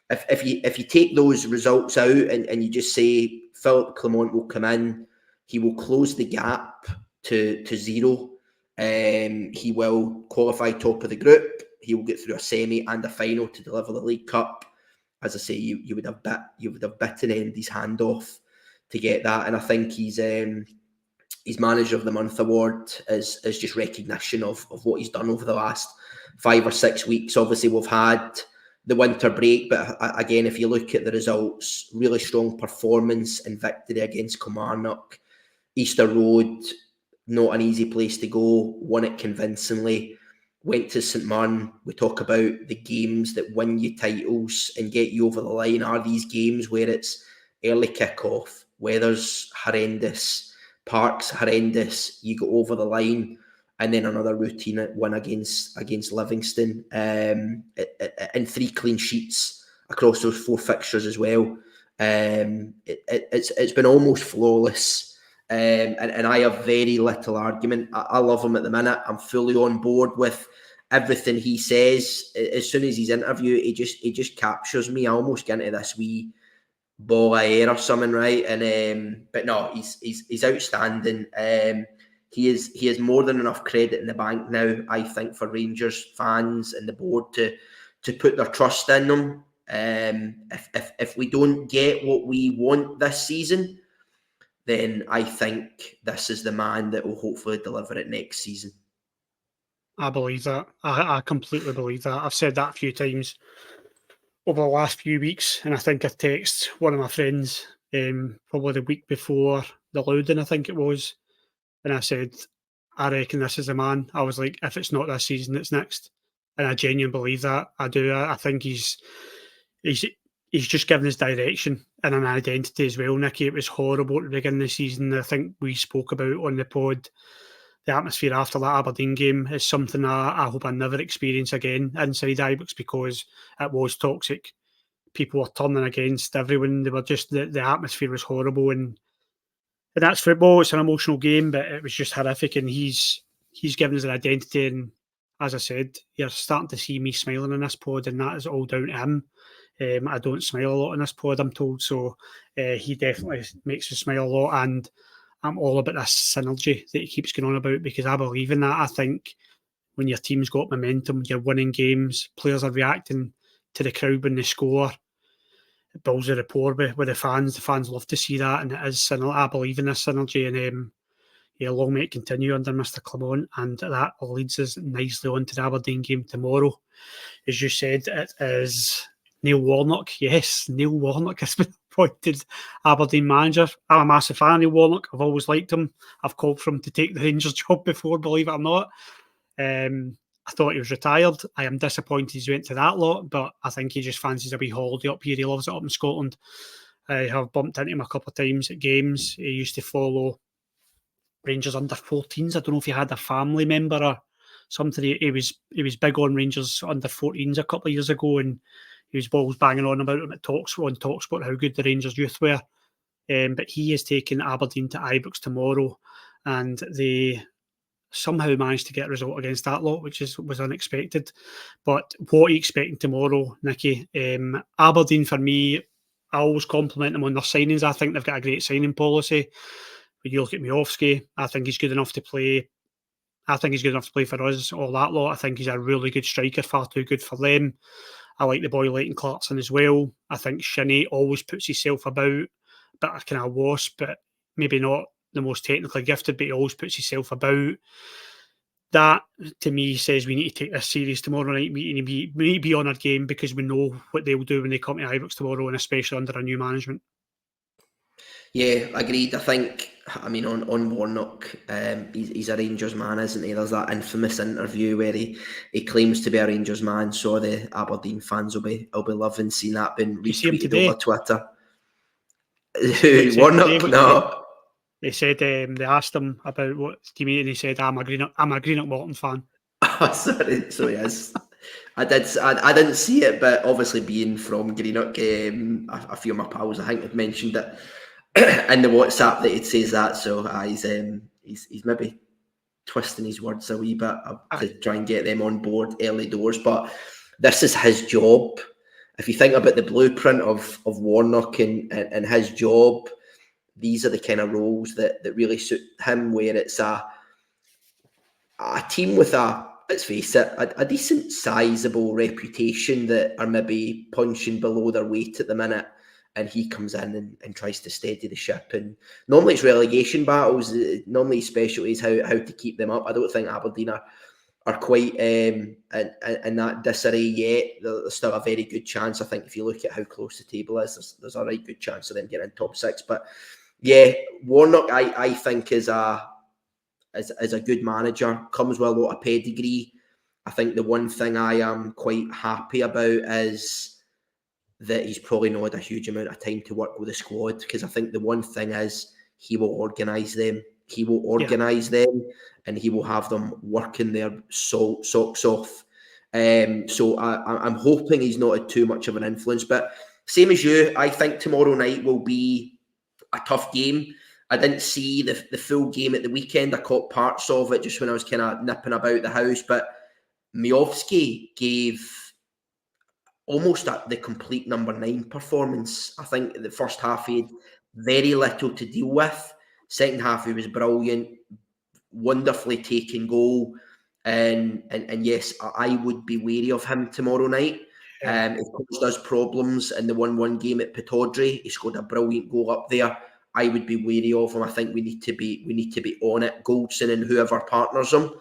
if you take those results out and you just say Philippe Clement will come in, he will close the gap to 0. He will qualify top of the group. He will get through a semi and a final to deliver the League Cup. As I say, you would have bitten Andy's hand off to get that, and I think his Manager of the Month award is just recognition of what he's done over the last 5 or 6 weeks. Obviously, we've had the winter break, but again, if you look at the results, really strong performance and victory against Kilmarnock. Easter Road, not an easy place to go, won it convincingly. Went to St Mirren. We talk about the games that win you titles and get you over the line. Are these games where it's early kick-off, weather's horrendous, park's horrendous, you go over the line, and then another routine win against Livingston, and 3 clean sheets across those 4 fixtures as well. It's been almost flawless. And I have very little argument. I love him at the minute. I'm fully on board with everything he says. As soon as he's interviewed, he just captures me. I almost get into this wee ball of air or something, right? And but no, he's outstanding. He has more than enough credit in the bank now, I think, for Rangers fans and the board to put their trust in him. If we don't get what we want this season, then I think this is the man that will hopefully deliver it next season. I believe that. I completely believe that. I've said that a few times over the last few weeks, and I think I texted one of my friends probably the week before the Loudon, I think it was, and I said, I reckon this is the man. I was like, if it's not this season, it's next. And I genuinely believe that. I do. I think he's just given his direction and an identity as well, Nicky. It was horrible at the beginning of the season. I think we spoke about on the pod, the atmosphere after that Aberdeen game is something I hope I never experience again inside Ibrox, because it was toxic. People were turning against everyone. They were just, the atmosphere was horrible, and that's football. It's an emotional game, but it was just horrific. And he's given us an identity. And as I said, you're starting to see me smiling in this pod, and that is all down to him. I don't smile a lot in this pod, I'm told, so he definitely makes us smile a lot, and I'm all about this synergy that he keeps going on about, because I believe in that. I think when your team's got momentum, you're winning games, players are reacting to the crowd when they score. It builds a rapport with the fans. The fans love to see that, and it is. I believe in this synergy, and long may it continue under Mr. Clement, and that leads us nicely on to the Aberdeen game tomorrow. As you said, it is Neil Warnock. Yes, Neil Warnock has been appointed Aberdeen manager. I'm a massive fan of Neil Warnock. I've always liked him. I've called for him to take the Rangers job before, believe it or not. I thought he was retired. I am disappointed he's went to that lot, but I think he just fancies a wee holiday up here. He loves it up in Scotland. I have bumped into him a couple of times at games. He used to follow Rangers under 14s. I don't know if he had a family member or something. He was big on Rangers under 14s a couple of years ago, and he was always banging on about them at Talksport how good the Rangers youth were. But he is taking Aberdeen to Ibrox tomorrow, and they somehow managed to get a result against that lot, which was unexpected. But what are you expecting tomorrow, Nicky? Aberdeen, for me, I always compliment them on their signings. I think they've got a great signing policy. When you look at Miovski, I think he's good enough to play. I think he's good enough to play for us, all that lot. I think he's a really good striker, far too good for them. I like the boy Leighton Clarkson as well. I think Shinnie always puts himself about, but a kind of wasp, but maybe not the most technically gifted, but he always puts himself about. That, to me, says we need to take this series tomorrow night. We need to be on our game, because we know what they'll do when they come to Ibrox tomorrow, and especially under a new management. Yeah, agreed. I think, on Warnock, he's a Rangers man, isn't he? There's that infamous interview where he claims to be a Rangers man, so the Aberdeen fans will be loving seeing that being retweeted over Twitter. Warnock? No. They said they asked him about what do you mean, and he said, I'm a Greenock Morton fan. Oh, sorry, so he is. I didn't see it, but obviously being from Greenock, a few of my pals, I think, had mentioned it in the WhatsApp that it says that. So he's maybe twisting his words a wee bit to try and get them on board early doors. But this is his job. If you think about the blueprint of Warnock and his job, these are the kind of roles that really suit him, where it's a team with let's face it, a decent sizable reputation that are maybe punching below their weight at the minute, and he comes in and tries to steady the ship. And normally it's relegation battles. Normally his specialty is how to keep them up. I don't think Aberdeen are quite in that disarray yet. There's still a very good chance. I think if you look at how close the table is, there's a right good chance of them getting in top six. But yeah, Warnock, I think is a good manager, comes with a lot of pedigree. I think the one thing I am quite happy about is that he's probably not had a huge amount of time to work with the squad, because I think the one thing is he will organise them. He will organise them, and he will have them working their socks off. So I'm hoping he's not had too much of an influence. But same as you, I think tomorrow night will be a tough game. I didn't see the full game at the weekend. I caught parts of it just when I was kind of nipping about the house. But Miovski gave almost the complete number 9 performance. I think the first half he had very little to deal with. Second half he was brilliant, wonderfully taking goal. And yes, I would be wary of him tomorrow night. It caused us problems in the 1-1 game at Pittodrie. He scored a brilliant goal up there. I would be wary of him. I think we need to be on it. Goldson and whoever partners him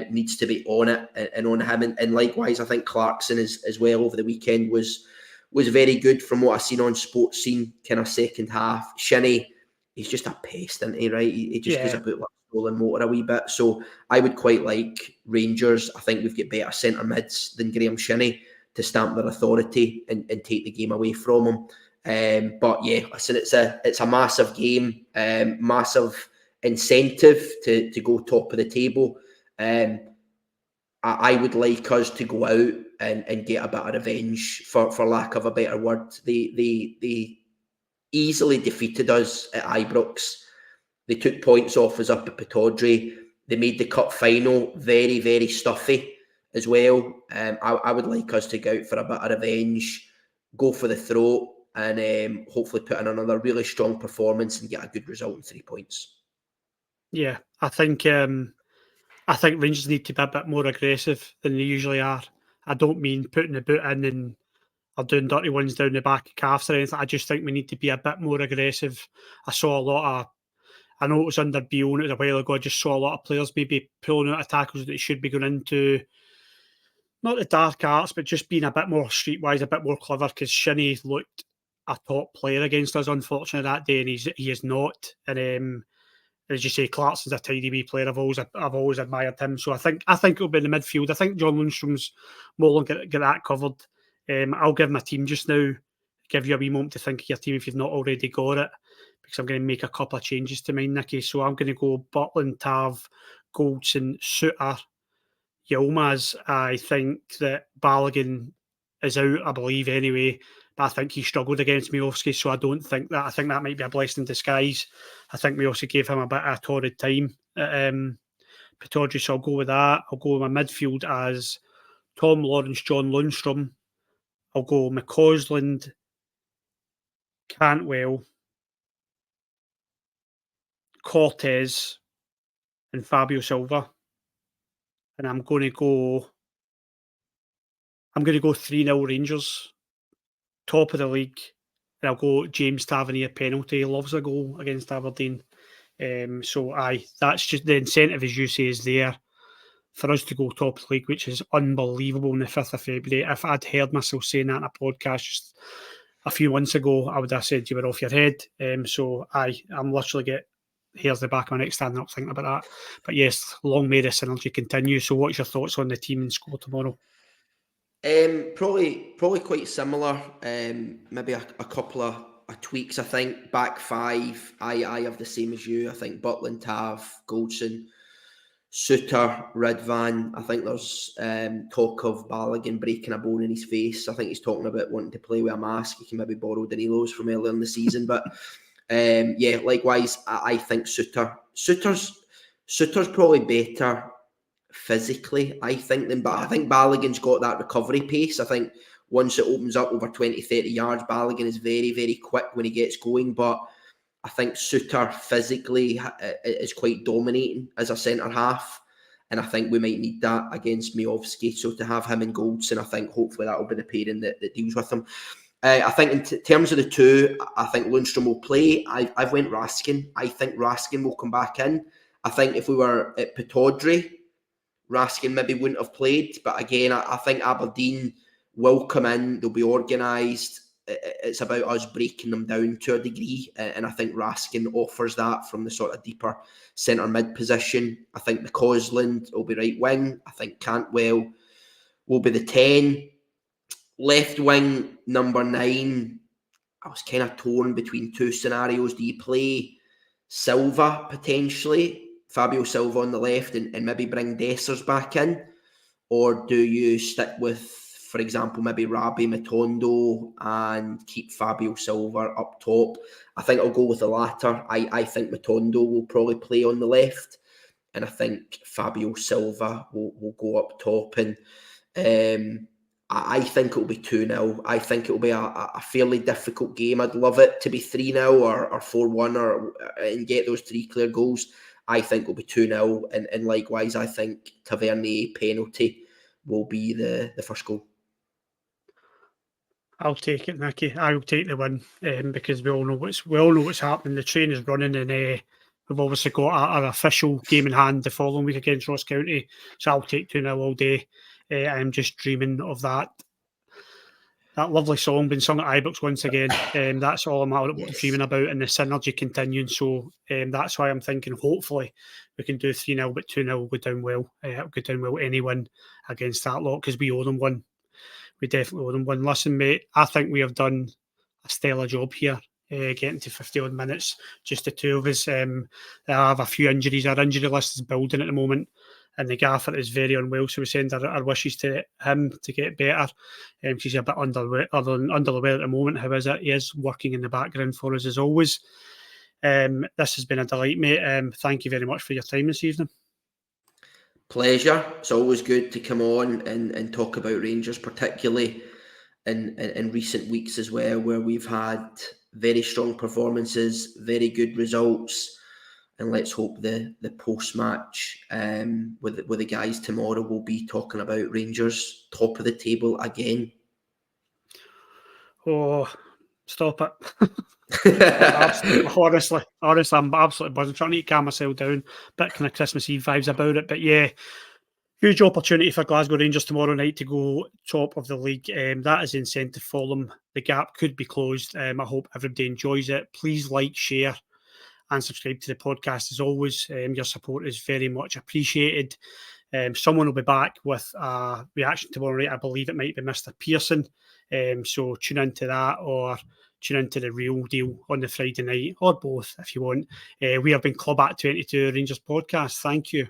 needs to be on it and on him. And likewise, I think Clarkson as well over the weekend was very good from what I've seen on Sports Scene, kind of second half. Shinnie, he's just a pest, isn't he, right? He just goes about like stolen motor a wee bit. So I would quite like Rangers. I think we've got better centre mids than Graham Shinnie to stamp their authority and take the game away from him. But yeah, listen, it's a massive game, massive incentive to go top of the table. I would like us to go out and get a bit of revenge, for lack of a better word. They easily defeated us at Ibrox. They took points off us up at Pittodrie. They made the cup final very, very stuffy as well. I would like us to go out for a bit of revenge, go for the throat, and hopefully put in another really strong performance and get a good result in 3 points. Yeah, I think I think Rangers need to be a bit more aggressive than they usually are. I don't mean putting the boot in and or doing dirty ones down the back of calves or anything. I just think we need to be a bit more aggressive. I saw a lot of, I know it was under Beale and it was a while ago, I just saw a lot of players maybe pulling out of tackles that they should be going into, not the dark arts, but just being a bit more streetwise, a bit more clever, because Shinnie looked a top player against us, unfortunately, that day, and he is not. And as you say, Clarkson's a tidy wee player. I've always admired him. So I think it'll be in the midfield. I think John Lundstrom's more than get that covered. I'll give my team just now. Give you a wee moment to think of your team if you've not already got it, because I'm going to make a couple of changes to mine, Nicky. So I'm going to go Butland, Tav, Goldson, Suter, Yilmaz. I think that Balogun is out, I believe, anyway. But I think he struggled against Miovski, so I don't think that. I think that might be a blessing in disguise. I think we also gave him a bit of a torrid time at Pittodrie, so I'll go with that. I'll go with my midfield as Tom Lawrence, John Lundstrom. I'll go McCausland, Cantwell, Cortez, and Fabio Silva. And I'm going to go 3-0 Rangers, top of the league. And I'll go James Tavernier penalty. He loves a goal against Aberdeen. So that's just the incentive, as you say, is there for us to go top of the league, which is unbelievable on the 5th of February. If I'd heard myself saying that in a podcast just a few months ago, I would have said you were off your head. So I'm literally get hairs the back of my neck standing up thinking about that. But yes, long may the synergy continue. So what's your thoughts on the team and score tomorrow? Probably quite similar. Maybe a couple of tweaks. I think back five. I have the same as you. I think Butland, Tav, Goldson, Suter, Ridvan. I think there's talk of Balogun breaking a bone in his face. I think he's talking about wanting to play with a mask. He can maybe borrow Danilo's from earlier in the season. But yeah, likewise, I think Suter's probably better physically, I think, but I think Balogun's got that recovery pace. I think once it opens up over 20, 30 yards, Balogun is very, very quick when he gets going. But I think Suter physically is quite dominating as a centre half. And I think we might need that against Miovski. So to have him and Goldson, I think hopefully that will be the pairing that deals with him. I think in terms of the two, I think Lundstrom will play. I've went Raskin. I think Raskin will come back in. I think if we were at Pittodrie, Raskin maybe wouldn't have played, but again, I think Aberdeen will come in. They'll be organised. It's about us breaking them down to a degree, and I think Raskin offers that from the sort of deeper centre mid position. I think McCausland will be right wing. I think Cantwell will be the 10. Left wing, number 9. I was kind of torn between two scenarios. Do you play Silva potentially? Fabio Silva on the left and maybe bring Dessers back in? Or do you stick with, for example, maybe Rabi Matondo and keep Fabio Silva up top? I think I'll go with the latter. I think Matondo will probably play on the left, and I think Fabio Silva will go up top. And I think it'll be 2-0. I think it'll be a fairly difficult game. I'd love it to be 3-0 or 4-1 and get those 3 clear goals. I think it'll be 2-0, and likewise, I think Tavernier penalty will be the first goal. I'll take it, Nicky. I'll take the win because we all know what's happening. The train is running, and we've obviously got our official game in hand the following week against Ross County. So I'll take 2-0 all day. I'm just dreaming of that lovely song being sung at Ibrox once again. That's all I'm dreaming about, and the synergy continuing. So that's why I'm thinking hopefully we can do 3-0, but 2-0 will go down well. It'll go down well any win against that lot, because we owe them one. We definitely owe them one. Listen, mate, I think we have done a stellar job here, getting to 50-odd minutes, just the two of us. I have a few injuries. Our injury list is building at the moment, and the gaffer is very unwell, so we send our wishes to him to get better. He's a bit under the weather at the moment. However, he is working in the background for us as always. This has been a delight, mate. Thank you very much for your time this evening. Pleasure. It's always good to come on and talk about Rangers, particularly in recent weeks as well, where we've had very strong performances, very good results. and let's hope the post-match with the guys tomorrow will be talking about Rangers top of the table again. Oh, stop it. Honestly, I'm absolutely buzzing. Trying to calm myself down. Bit kind of Christmas Eve vibes about it. But yeah, huge opportunity for Glasgow Rangers tomorrow night to go top of the league. That is the incentive for them. The gap could be closed. I hope everybody enjoys it. Please like, share, and subscribe to the podcast as always. Your support is very much appreciated. Someone will be back with a reaction tomorrow night. I believe it might be Mr. Pearson. So tune into that, or tune into the real deal on the Friday night, or both if you want. We have been Club at 22 Rangers podcast. Thank you.